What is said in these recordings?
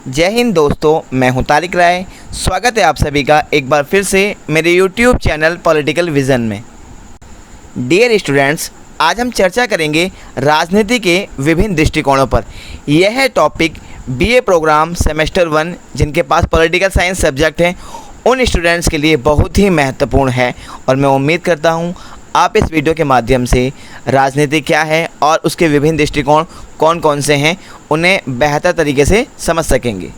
जय हिंद दोस्तों, मैं हूं तारिक राय। स्वागत है आप सभी का एक बार फिर से मेरे YouTube चैनल पॉलिटिकल विज़न में। डियर स्टूडेंट्स, आज हम चर्चा करेंगे राजनीति के विभिन्न दृष्टिकोणों पर। यह टॉपिक BA प्रोग्राम सेमेस्टर 1 जिनके पास पॉलिटिकल साइंस सब्जेक्ट है उन स्टूडेंट्स के लिए बहुत ही महत्वपूर्ण है और मैं उम्मीद करता हूं आप इस वीडियो के माध्यम से राजनीति क्या है और उसके विभिन्न दृष्टिकोण कौन कौन से हैं उन्हें बेहतर तरीके से समझ सकेंगे।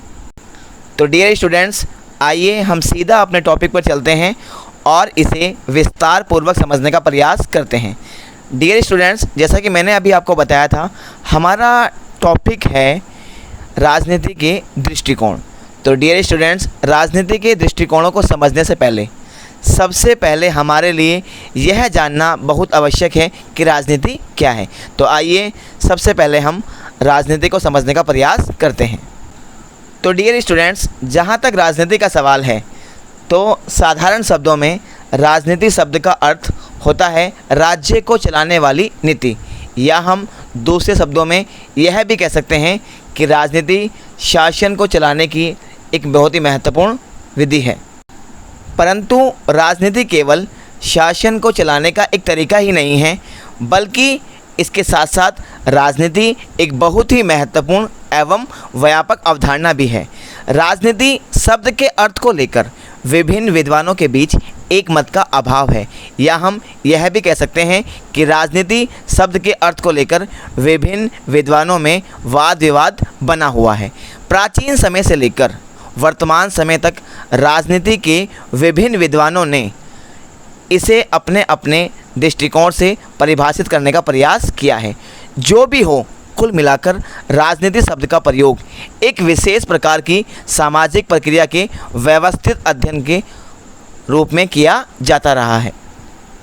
तो डियर स्टूडेंट्स, आइए हम सीधा अपने टॉपिक पर चलते हैं और इसे विस्तार पूर्वक समझने का प्रयास करते हैं। डियर स्टूडेंट्स, जैसा कि मैंने अभी आपको बताया था, हमारा टॉपिक है राजनीति के दृष्टिकोण। तो डियर स्टूडेंट्स, राजनीति के दृष्टिकोणों को समझने से पहले सबसे पहले हमारे लिए यह जानना बहुत आवश्यक है कि राजनीति क्या है। तो आइए सबसे पहले हम राजनीति को समझने का प्रयास करते हैं। तो डियर स्टूडेंट्स, जहाँ तक राजनीति का सवाल है तो साधारण शब्दों में राजनीति शब्द का अर्थ होता है राज्य को चलाने वाली नीति, या हम दूसरे शब्दों में यह भी कह सकते हैं कि राजनीति शासन को चलाने की एक बहुत ही महत्वपूर्ण विधि है। परंतु राजनीति केवल शासन को चलाने का एक तरीका ही नहीं है, बल्कि इसके साथ साथ राजनीति एक बहुत ही महत्वपूर्ण एवं व्यापक अवधारणा भी है। राजनीति शब्द के अर्थ को लेकर विभिन्न विद्वानों के बीच एक मत का अभाव है, या हम यह भी कह सकते हैं कि राजनीति शब्द के अर्थ को लेकर विभिन्न विद्वानों में वाद विवाद बना हुआ है। प्राचीन समय से लेकर वर्तमान समय तक राजनीति के विभिन्न विद्वानों ने इसे अपने अपने दृष्टिकोण से परिभाषित करने का प्रयास किया है। जो भी हो, कुल मिलाकर राजनीति शब्द का प्रयोग एक विशेष प्रकार की सामाजिक प्रक्रिया के व्यवस्थित अध्ययन के रूप में किया जाता रहा है।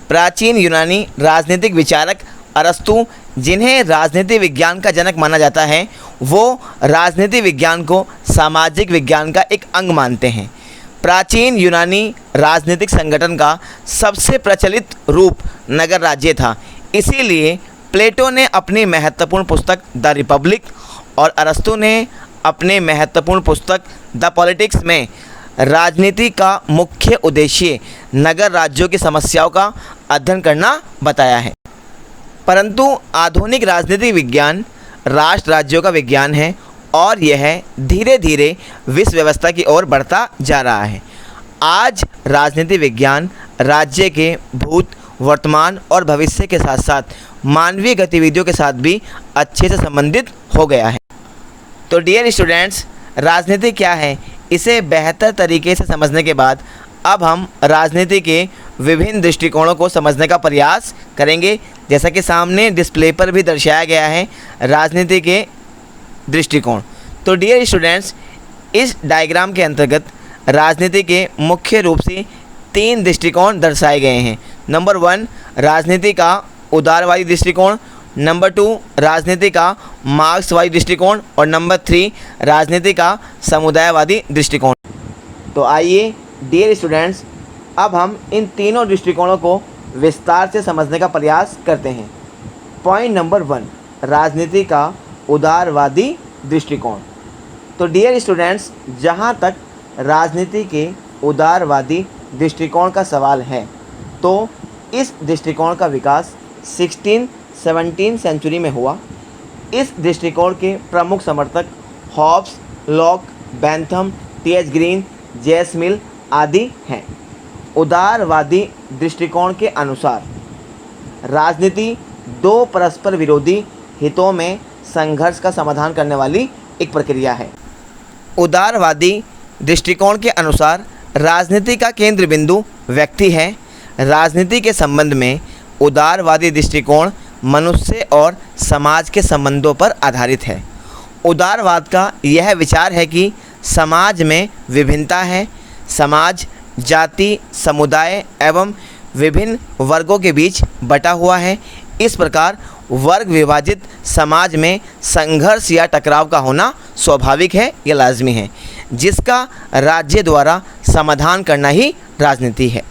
प्राचीन यूनानी राजनीतिक विचारक अरस्तु, जिन्हें राजनीति विज्ञान का जनक माना जाता है, वो राजनीति विज्ञान को सामाजिक विज्ञान का एक अंग मानते हैं। प्राचीन यूनानी राजनीतिक संगठन का सबसे प्रचलित रूप नगर राज्य था। इसीलिए प्लेटो ने अपनी महत्वपूर्ण पुस्तक द रिपब्लिक और अरस्तु ने अपने महत्वपूर्ण पुस्तक द पॉलिटिक्स में राजनीति का मुख्य उद्देश्य नगर राज्यों की समस्याओं का अध्ययन करना बताया है। परंतु आधुनिक राजनीतिक विज्ञान राष्ट्र राज्यों का विज्ञान है और यह धीरे धीरे विश्व व्यवस्था की ओर बढ़ता जा रहा है। आज राजनीति विज्ञान राज्य के भूत, वर्तमान और भविष्य के साथ साथ मानवीय गतिविधियों के साथ भी अच्छे से संबंधित हो गया है। तो डियर स्टूडेंट्स, राजनीति क्या है, इसे बेहतर तरीके से समझने के बाद अब हम राजनीति के विभिन्न दृष्टिकोणों को समझने का प्रयास करेंगे। जैसा कि सामने डिस्प्ले पर भी दर्शाया गया है राजनीति के दृष्टिकोण। तो डियर स्टूडेंट्स, इस डायग्राम के अंतर्गत राजनीति के मुख्य रूप से 3 दृष्टिकोण दर्शाए गए हैं। नंबर 1 राजनीति का उदारवादी दृष्टिकोण, नंबर 2 राजनीति का मार्क्सवादी दृष्टिकोण और नंबर 3 राजनीति का समुदायवादी दृष्टिकोण। तो आइए डियर स्टूडेंट्स, अब हम इन तीनों दृष्टिकोणों को विस्तार से समझने का प्रयास करते हैं। पॉइंट नंबर 1, राजनीति का उदारवादी दृष्टिकोण। तो डियर स्टूडेंट्स, जहाँ तक राजनीति के उदारवादी दृष्टिकोण का सवाल है तो इस दृष्टिकोण का विकास 16-17 सेंचुरी में हुआ। इस दृष्टिकोण के प्रमुख समर्थक Hobbes, Locke, Bentham, T.H. Green, J.S. Mill आदि हैं। उदारवादी दृष्टिकोण के अनुसार राजनीति 2 परस्पर विरोधी हितों में संघर्ष का समाधान करने वाली एक प्रक्रिया है। उदारवादी दृष्टिकोण के अनुसार राजनीति का केंद्र बिंदु व्यक्ति है। राजनीति के संबंध में उदारवादी दृष्टिकोण मनुष्य और समाज के संबंधों पर आधारित है। उदारवाद का यह विचार है कि समाज में विभिन्नता है। समाज जाति, समुदाय एवं विभिन्न वर्गों के बीच बटा हुआ है। इस प्रकार वर्ग विभाजित समाज में संघर्ष या टकराव का होना स्वाभाविक है या लाजमी है, जिसका राज्य द्वारा समाधान करना ही राजनीति है।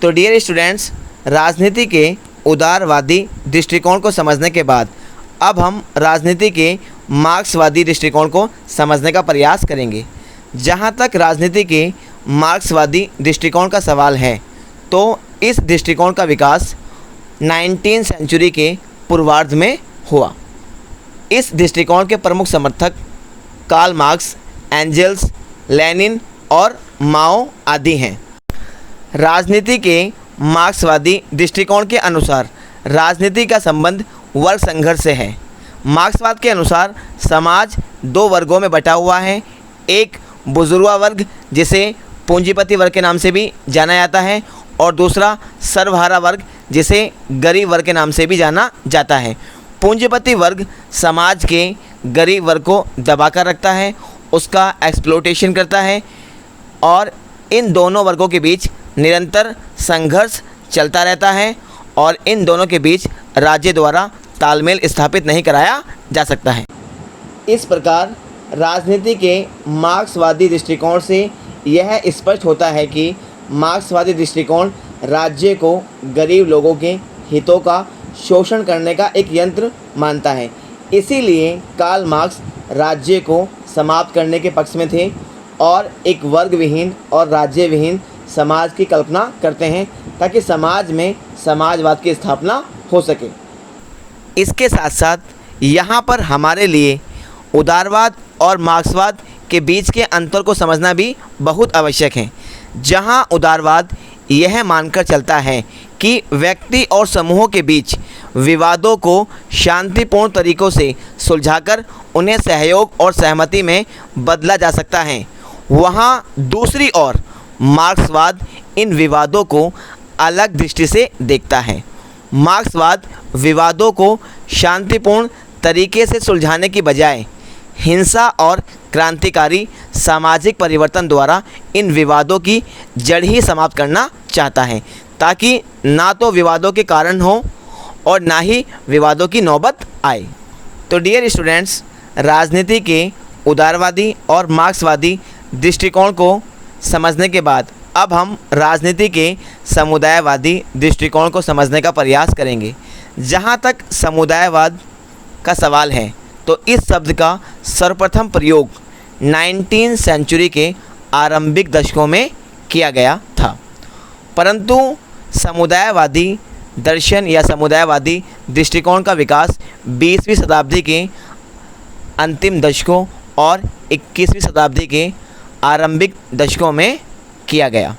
तो डियर स्टूडेंट्स, राजनीति के उदारवादी दृष्टिकोण को समझने के बाद अब हम राजनीति के मार्क्सवादी दृष्टिकोण को समझने का प्रयास करेंगे। जहाँ तक राजनीति के मार्क्सवादी दृष्टिकोण का सवाल है, तो इस दृष्टिकोण का विकास 19वीं सेंचुरी के पूर्वार्ध में हुआ। इस दृष्टिकोण के प्रमुख समर्थक कार्ल मार्क्स, एंजेल्स, लेनिन और माओ आदि हैं। राजनीति के मार्क्सवादी दृष्टिकोण के अनुसार राजनीति का संबंध वर्ग संघर्ष से है। मार्क्सवाद के अनुसार समाज दो वर्गों में बटा हुआ है। एक बुजुर्गा वर्ग, जिसे पूंजीपति वर्ग के नाम से भी जाना जाता है, और दूसरा सर्वहारा वर्ग, जिसे गरीब वर्ग के नाम से भी जाना जाता है। पूंजीपति वर्ग समाज के गरीब वर्ग को दबाकर रखता है, उसका एक्सप्लॉयटेशन करता है, और इन दोनों वर्गों के बीच निरंतर संघर्ष चलता रहता है, और इन दोनों के बीच राज्य द्वारा तालमेल स्थापित नहीं कराया जा सकता है। इस प्रकार राजनीति के मार्क्सवादी दृष्टिकोण से यह स्पष्ट होता है कि मार्क्सवादी दृष्टिकोण राज्य को गरीब लोगों के हितों का शोषण करने का एक यंत्र मानता है। इसीलिए कार्ल मार्क्स राज्य को समाप्त करने के पक्ष में थे और एक वर्ग विहीन और राज्य विहीन समाज की कल्पना करते हैं, ताकि समाज में समाजवाद की स्थापना हो सके। इसके साथ साथ यहाँ पर हमारे लिए उदारवाद और मार्क्सवाद के बीच के अंतर को समझना भी बहुत आवश्यक है। जहाँ उदारवाद यह मानकर चलता है कि व्यक्ति और समूहों के बीच विवादों को शांतिपूर्ण तरीक़ों से सुलझाकर उन्हें सहयोग और सहमति में बदला जा सकता है, वहाँ दूसरी ओर मार्क्सवाद इन विवादों को अलग दृष्टि से देखता है। मार्क्सवाद विवादों को शांतिपूर्ण तरीके से सुलझाने की बजाय हिंसा और क्रांतिकारी सामाजिक परिवर्तन द्वारा इन विवादों की जड़ ही समाप्त करना चाहता है, ताकि ना तो विवादों के कारण हो और ना ही विवादों की नौबत आए। तो डियर स्टूडेंट्स, राजनीति के उदारवादी और मार्क्सवादी दृष्टिकोण को समझने के बाद अब हम राजनीति के समुदायवादी दृष्टिकोण को समझने का प्रयास करेंगे। जहाँ तक समुदायवाद का सवाल है, तो इस शब्द का सर्वप्रथम प्रयोग 19वीं सेंचुरी के आरंभिक दशकों में किया गया था, परंतु समुदायवादी दर्शन या समुदायवादी दृष्टिकोण का विकास 20वीं शताब्दी के अंतिम दशकों और 21वीं शताब्दी के आरंभिक दशकों में किया गया।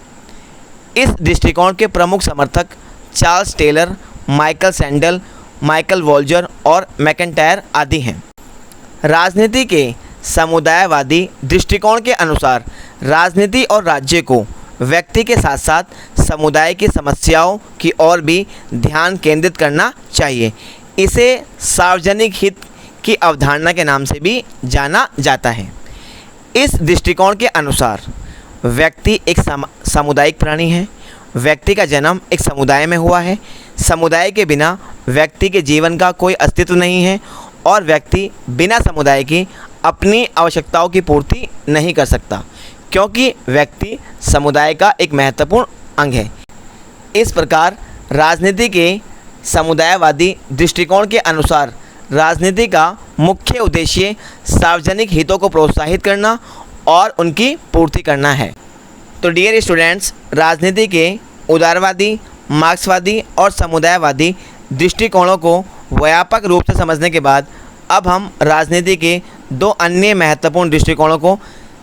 इस दृष्टिकोण के प्रमुख समर्थक Charles Taylor, Michael Sandel, Michael Walzer और मैकेंटायर आदि हैं। राजनीति के समुदायवादी दृष्टिकोण के अनुसार राजनीति और राज्य को व्यक्ति के साथ साथ समुदाय की समस्याओं की ओर भी ध्यान केंद्रित करना चाहिए। इसे सार्वजनिक हित की अवधारणा के नाम से भी जाना जाता है। इस दृष्टिकोण के अनुसार व्यक्ति एक सामुदायिक प्राणी है। व्यक्ति का जन्म एक समुदाय में हुआ है। समुदाय के बिना व्यक्ति के जीवन का कोई अस्तित्व नहीं है और व्यक्ति बिना समुदाय की अपनी आवश्यकताओं की पूर्ति नहीं कर सकता, क्योंकि व्यक्ति समुदाय का एक महत्वपूर्ण अंग है। इस प्रकार राजनीति के समुदायवादी दृष्टिकोण के अनुसार राजनीति का मुख्य उद्देश्य सार्वजनिक हितों को प्रोत्साहित करना और उनकी पूर्ति करना है। तो डियर स्टूडेंट्स, राजनीति के उदारवादी, मार्क्सवादी और समुदायवादी दृष्टिकोणों को व्यापक रूप से समझने के बाद अब हम राजनीति के दो अन्य महत्वपूर्ण दृष्टिकोणों को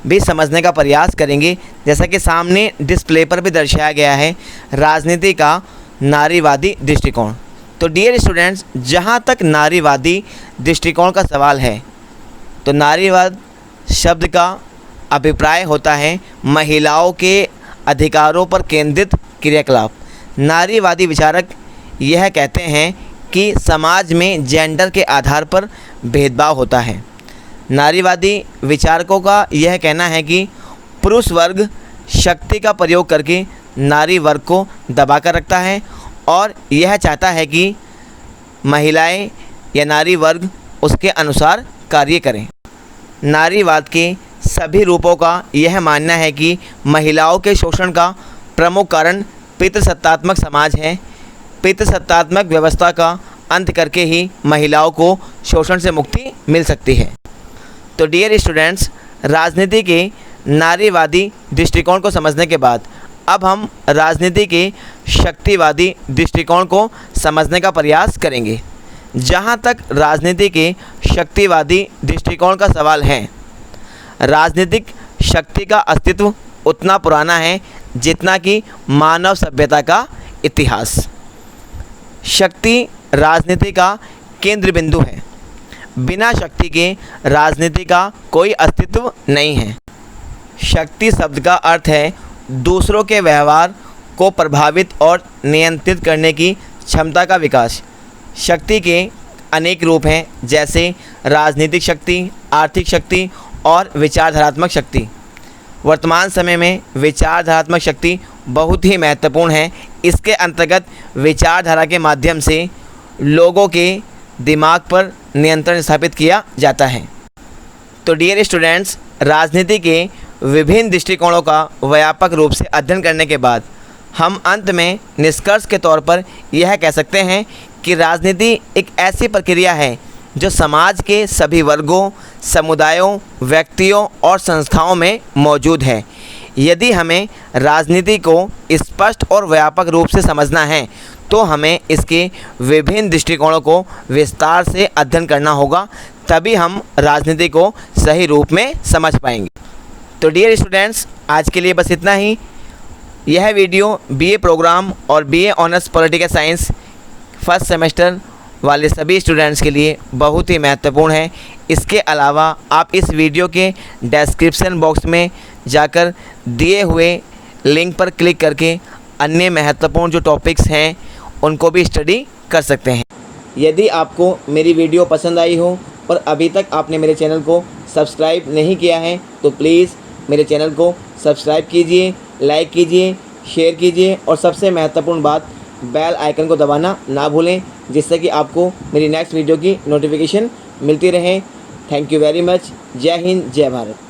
भी समझने का प्रयास करेंगे, जैसा कि सामने डिस्प्ले पर भी दर्शाया गया है, राजनीति का नारीवादी दृष्टिकोण। तो डियर स्टूडेंट्स, जहाँ तक नारीवादी दृष्टिकोण का सवाल है, तो नारीवाद शब्द का अभिप्राय होता है महिलाओं के अधिकारों पर केंद्रित क्रियाकलाप। नारीवादी विचारक यह कहते हैं कि समाज में जेंडर के आधार पर भेदभाव होता है। नारीवादी विचारकों का यह कहना है कि पुरुष वर्ग शक्ति का प्रयोग करके नारी वर्ग को दबाकर रखता है और यह चाहता है कि महिलाएं या नारी वर्ग उसके अनुसार कार्य करें। नारीवाद के सभी रूपों का यह मानना है कि महिलाओं के शोषण का प्रमुख कारण पितृसत्तात्मक समाज है। पितृसत्तात्मक व्यवस्था का अंत करके ही महिलाओं को शोषण से मुक्ति मिल सकती है। तो डियर स्टूडेंट्स, राजनीति के नारीवादी दृष्टिकोण को समझने के बाद अब हम राजनीति के शक्तिवादी दृष्टिकोण को समझने का प्रयास करेंगे। जहाँ तक राजनीति के शक्तिवादी दृष्टिकोण का सवाल है, राजनीतिक शक्ति का अस्तित्व उतना पुराना है जितना कि मानव सभ्यता का इतिहास। शक्ति राजनीति का केंद्र बिंदु है। बिना शक्ति के राजनीति का कोई अस्तित्व नहीं है। शक्ति शब्द का अर्थ है दूसरों के व्यवहार को प्रभावित और नियंत्रित करने की क्षमता का विकास। शक्ति के अनेक रूप हैं, जैसे राजनीतिक शक्ति, आर्थिक शक्ति और विचारधारात्मक शक्ति। वर्तमान समय में विचारधारात्मक शक्ति बहुत ही महत्वपूर्ण है। इसके अंतर्गत विचारधारा के माध्यम से लोगों के दिमाग पर नियंत्रण स्थापित किया जाता है। तो डियर स्टूडेंट्स, राजनीति के विभिन्न दृष्टिकोणों का व्यापक रूप से अध्ययन करने के बाद हम अंत में निष्कर्ष के तौर पर यह कह सकते हैं कि राजनीति एक ऐसी प्रक्रिया है जो समाज के सभी वर्गों, समुदायों, व्यक्तियों और संस्थाओं में मौजूद है। यदि हमें राजनीति को स्पष्ट और व्यापक रूप से समझना है तो हमें इसके विभिन्न दृष्टिकोणों को विस्तार से अध्ययन करना होगा, तभी हम राजनीति को सही रूप में समझ पाएंगे। तो डियर स्टूडेंट्स, आज के लिए बस इतना ही। यह वीडियो बीए प्रोग्राम और BA honours political science first semester वाले सभी स्टूडेंट्स के लिए बहुत ही महत्वपूर्ण है। इसके अलावा आप इस वीडियो के डिस्क्रिप्शन बॉक्स में जाकर दिए हुए लिंक पर क्लिक करके अन्य महत्वपूर्ण जो टॉपिक्स हैं उनको भी स्टडी कर सकते हैं। यदि आपको मेरी वीडियो पसंद आई हो और अभी तक आपने मेरे चैनल को सब्सक्राइब नहीं किया है तो प्लीज़ मेरे चैनल को सब्सक्राइब कीजिए, लाइक कीजिए, शेयर कीजिए और सबसे महत्वपूर्ण बात, बेल आइकन को दबाना ना भूलें, जिससे कि आपको मेरी नेक्स्ट वीडियो की नोटिफिकेशन मिलती रहे। Thank you very much. जय हिंद, जय भारत।